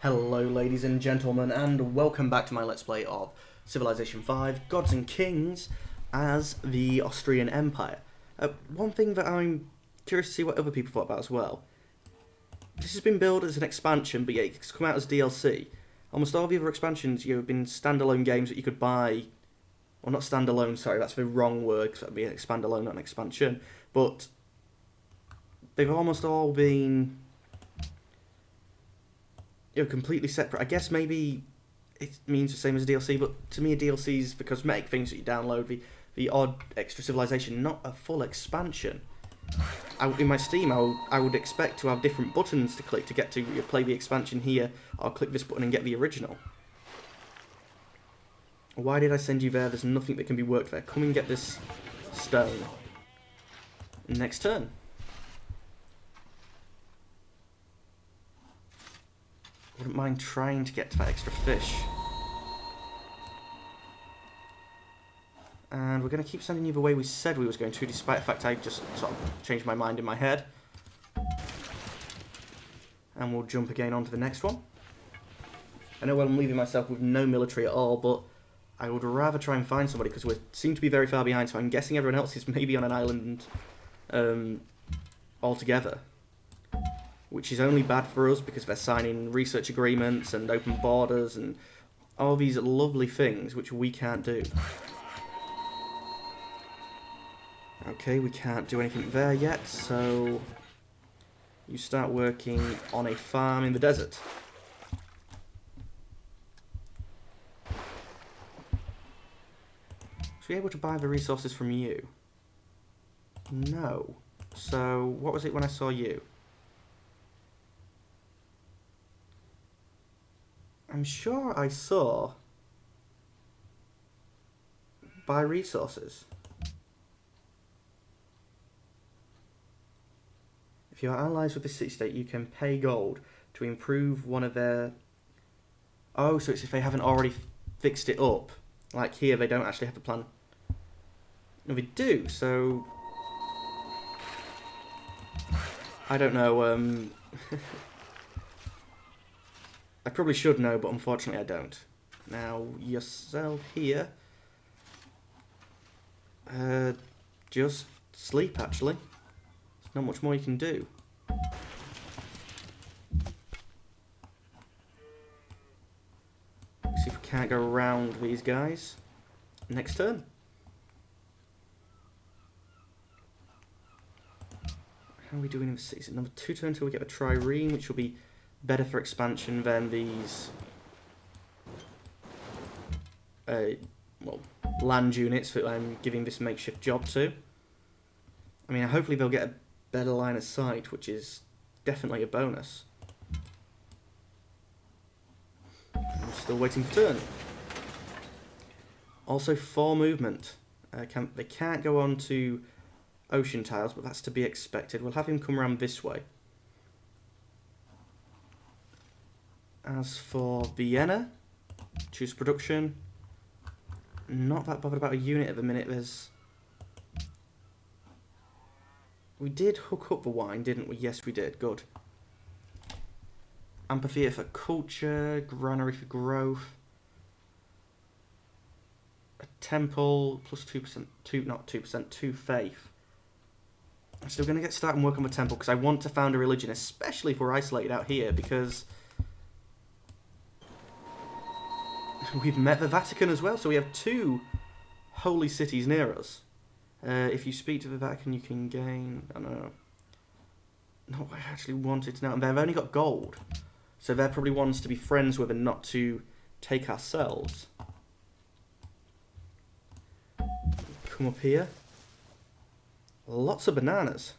Hello ladies and gentlemen, and welcome back to my Let's Play of Civilization 5, Gods and Kings as the Austrian Empire. One thing that I'm curious to see what other people thought about as well. This has been billed as an expansion, but yet it's come out as DLC. Almost all the other expansions have been standalone games that you could buy. Well, not standalone, sorry, that's the wrong word, because that would be an expand-alone, not an expansion. But they've almost all been completely separate. I guess maybe it means the same as a DLC, but to me a DLC is the cosmetic things that you download, the odd extra civilization, not a full expansion. In my Steam, I would expect to have different buttons to click to get to play the expansion here, or click this button and get the original. Why did I send you there? There's nothing that can be worked there. Come and get this stone. Next turn. Wouldn't mind trying to get to that extra fish. And we're going to keep sending you the way we said we was going to, despite the fact I just sort of changed my mind in my head. And we'll jump again onto the next one. I know I'm leaving myself with no military at all, but I would rather try and find somebody, because we seem to be very far behind, so I'm guessing everyone else is maybe on an island altogether. Which is only bad for us because they're signing research agreements and open borders and all these lovely things which we can't do. Okay, we can't do anything there yet, so you start working on a farm in the desert. Should we be able to buy the resources from you? No. So, what was it when I saw you? I'm sure I saw buy resources. If you are allies with the city-state, you can pay gold to improve one of their... Oh, so it's if they haven't already fixed it up. Like here, they don't actually have a plan. No, they do, so... I don't know, I probably should know, but unfortunately I don't. Now, yourself here. Just sleep, actually. There's not much more you can do. See if we can't go around these guys. Next turn. How are we doing in the season? Number 2 turn until we get a trireme, which will be better for expansion than these well, land units that I'm giving this makeshift job to. I mean, hopefully they'll get a better line of sight, which is definitely a bonus. I'm still waiting for turn. Also, 4 movement. They can't go on to ocean tiles, but that's to be expected. We'll have him come around this way. As for Vienna, choose production. Not that bothered about a unit at the minute. We did hook up the wine, didn't we? Yes, we did. Good. Amphitheatre for culture, granary for growth. A temple, plus 2%, not 2%, 2 faith. I'm still going to get started and work on the temple, because I want to found a religion, especially if we're isolated out here, because we've met the Vatican as well, so we have 2 holy cities near us. If you speak to the Vatican, you can gain... I don't know. Not what I actually wanted to know. And they've only got gold. So they're probably ones to be friends with and not to take ourselves. Come up here. Lots of bananas.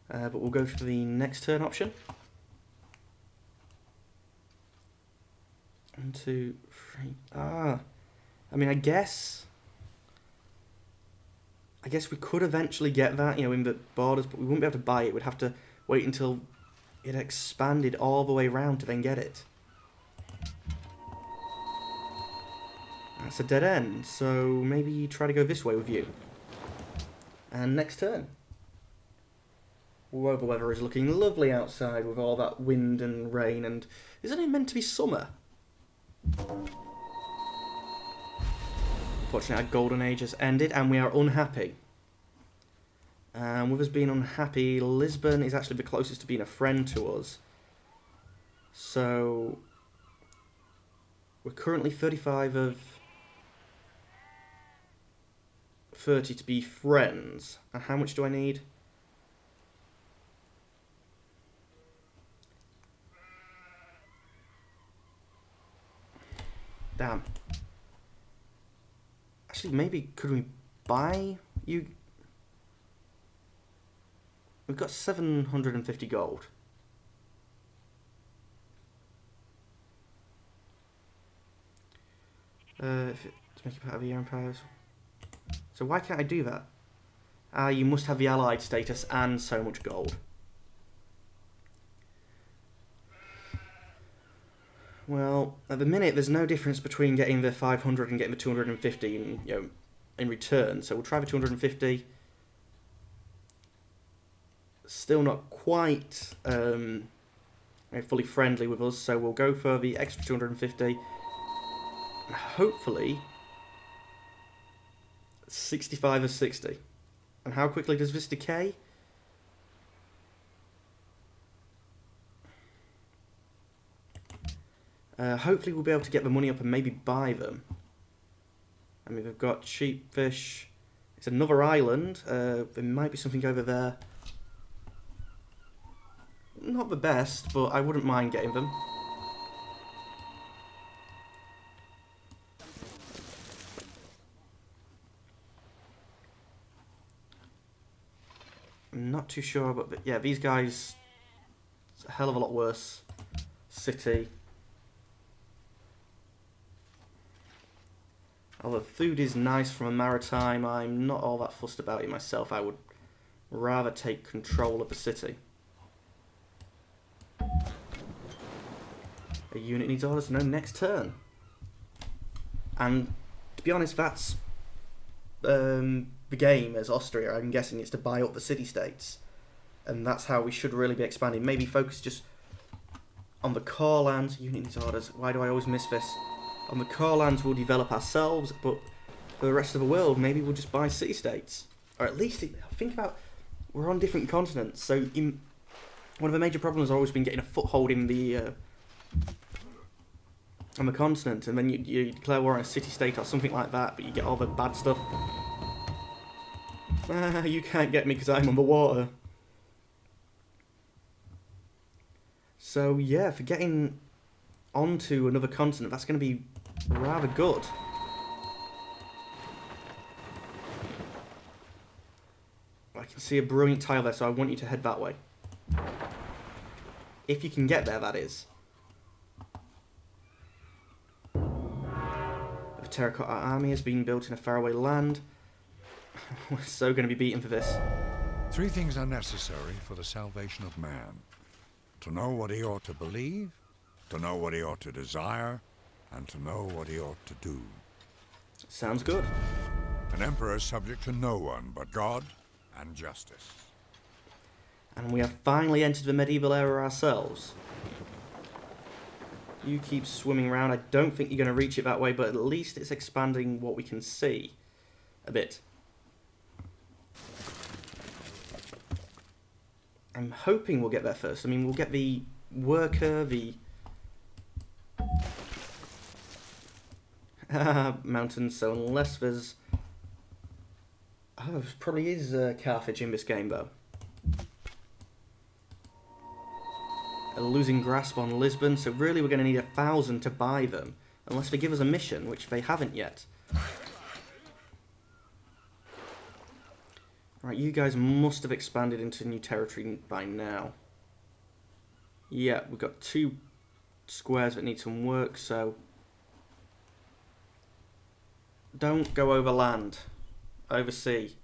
But we'll go for the next turn option. 1, 2, 3. I mean, I guess we could eventually get that, in the borders, but we wouldn't be able to buy it. We'd have to wait until it expanded all the way around to then get it. That's a dead end, so maybe try to go this way with you. And next turn. Well, the weather is looking lovely outside with all that wind and rain, and isn't it meant to be summer? Unfortunately, our golden age has ended, and we are unhappy. And with us being unhappy, Lisbon is actually the closest to being a friend to us. So we're currently 35 of 30 to be friends. And how much do I need? Damn. Actually, maybe could we buy you? We've got 750 gold. To make it part of your empires. So why can't I do that? You must have the allied status and so much gold. Well, at the minute, there's no difference between getting the 500 and getting the 250 in return. So we'll try the 250. Still not quite fully friendly with us, so we'll go for the extra 250. Hopefully, 65 or 60. And how quickly does this decay? Hopefully we'll be able to get the money up and maybe buy them. I mean, we've got cheap fish. It's another island. There might be something over there. Not the best, but I wouldn't mind getting them. I'm not too sure, but yeah, these guys, it's a hell of a lot worse. City. Although food is nice from a maritime, I'm not all that fussed about it myself. I would rather take control of the city. A unit needs orders, no, next turn. And to be honest, that's the game as Austria. I'm guessing it's to buy up the city-states. And that's how we should really be expanding. Maybe focus just on the core lands. Unit needs orders. Why do I always miss this? On the core lands we'll develop ourselves, but for the rest of the world, maybe we'll just buy city-states. Or at least, think about, we're on different continents, so one of the major problems has always been getting a foothold in the on the continent, and then you declare war on a city-state or something like that, but you get all the bad stuff. You can't get me because I'm underwater. So yeah, for getting onto another continent, that's going to be rather good. I can see a brilliant tile there, so I want you to head that way. If you can get there, that is. A terracotta army has been built in a faraway land. We're so going to be beaten for this. 3 things are necessary for the salvation of man. To know what he ought to believe, to know what he ought to desire, and to know what he ought to do. Sounds good. An emperor is subject to no one but God and justice. And we have finally entered the medieval era ourselves. You keep swimming around. I don't think you're going to reach it that way, but at least it's expanding what we can see a bit. I'm hoping we'll get there first. I mean, we'll get the worker, the mountains, so unless there's... Oh, there probably is Carthage in this game, though. A losing grasp on Lisbon, so really we're going to need 1,000 to buy them, unless they give us a mission, which they haven't yet. Right, you guys must have expanded into new territory by now. Yeah, we've got 2 squares that need some work, so... Don't go over land. Over sea.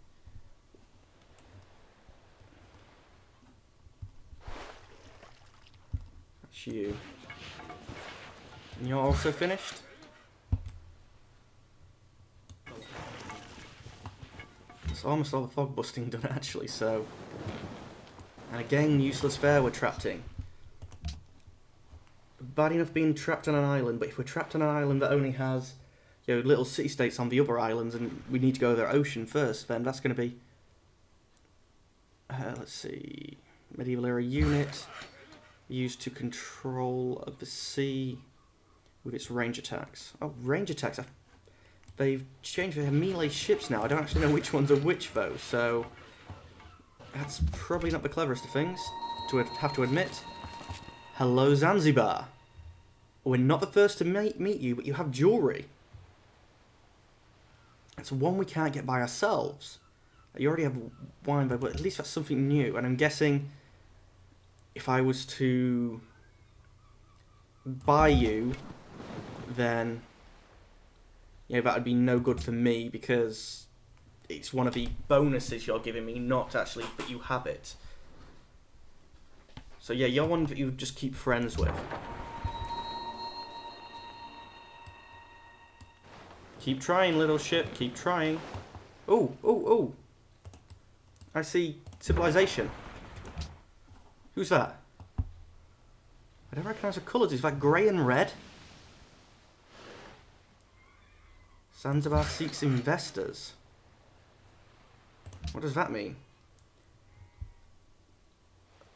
That's you. And you're also finished? It's almost all the fog busting done, actually, so... And again, useless fare we're trapped in. Bad enough being trapped on an island, but if we're trapped on an island that only has, you know, little city-states on the other islands and we need to go to their ocean first, then that's going to be... let's see... Medieval era unit used to control of the sea with its range attacks. Oh, range attacks. They've changed. They have melee ships now. I don't actually know which ones are which though, so that's probably not the cleverest of things to have to admit. Hello, Zanzibar. We're not the first to meet you, but you have jewellery. It's one we can't get by ourselves. You already have wine, but at least that's something new. And I'm guessing if I was to buy you, then that would be no good for me because it's one of the bonuses you're giving me, not actually that you have it. So yeah, you're one that you just keep friends with. Keep trying, little ship. Keep trying. Oh, oh, oh. I see civilization. Who's that? I don't recognise the colours. Is that grey and red? Zanzibar seeks investors. What does that mean?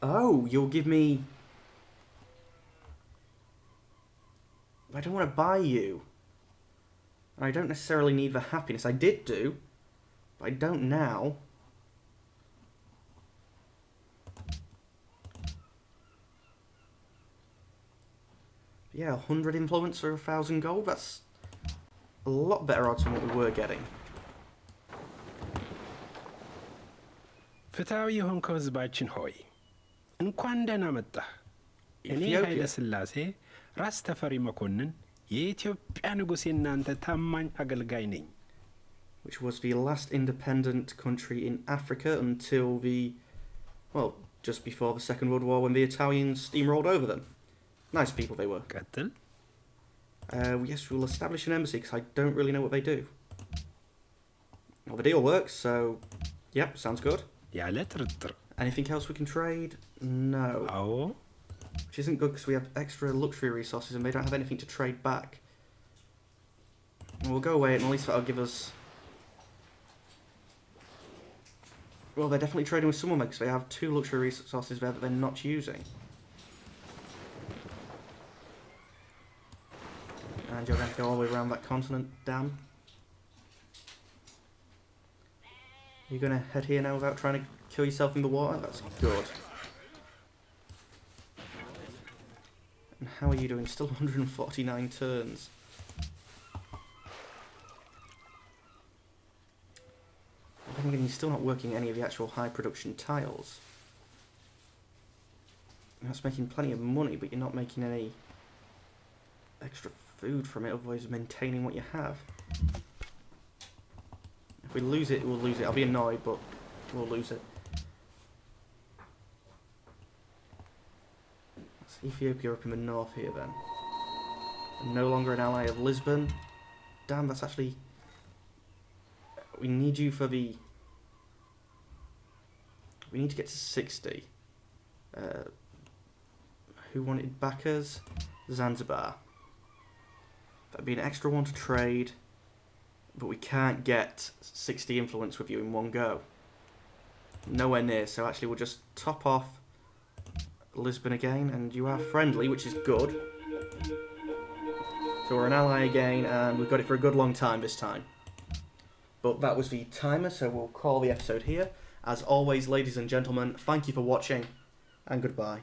Oh, you'll give me... I don't want to buy you. And I don't necessarily need the happiness. I did do, but I don't now. Yeah, 100 influence for 1,000 gold. That's a lot better odds than what we were getting. ፍትሐዊ የሆንከው ህዝባችን ሆይ እንኳን ደህና መጣህ። እኔ ኃይለ ሥላሴ ራስ ተፈሪ መኮንን የኢትዮጵያ ንጉሥ የናንተ ታማኝ አገልጋይ ነኝ። Which was the last independent country in Africa until the, well, just before the Second World War when the Italians steamrolled over them. Nice people they were. ቀጥል። Yes, we'll establish an embassy because I don't really know what they do. Well, the deal works, so, yep, sounds good. ያለ ጥርጥር። Anything else we can trade? No. አዎ። Which isn't good because we have extra luxury resources and they don't have anything to trade back. And we'll go away and at least that'll give us... Well, they're definitely trading with someone because they have 2 luxury resources there that they're not using. And you're going to go all the way around that continent, damn. You're going to head here now without trying to kill yourself in the water? That's good. And how are you doing? Still 149 turns. Then again, you're still not working any of the actual high production tiles. That's making plenty of money, but you're not making any extra food from it, otherwise maintaining what you have. If we lose it, we'll lose it. I'll be annoyed, but we'll lose it. That's Ethiopia up in the north here then. And no longer an ally of Lisbon. Damn, that's actually... We need you for the... We need to get to 60. Who wanted backers? Zanzibar. That'd be an extra one to trade, but we can't get 60 influence with you in one go. Nowhere near, so actually we'll just top off Lisbon again, and you are friendly, which is good. So we're an ally again, and we've got it for a good long time this time. But that was the timer, so we'll call the episode here. As always, ladies and gentlemen, thank you for watching, and goodbye.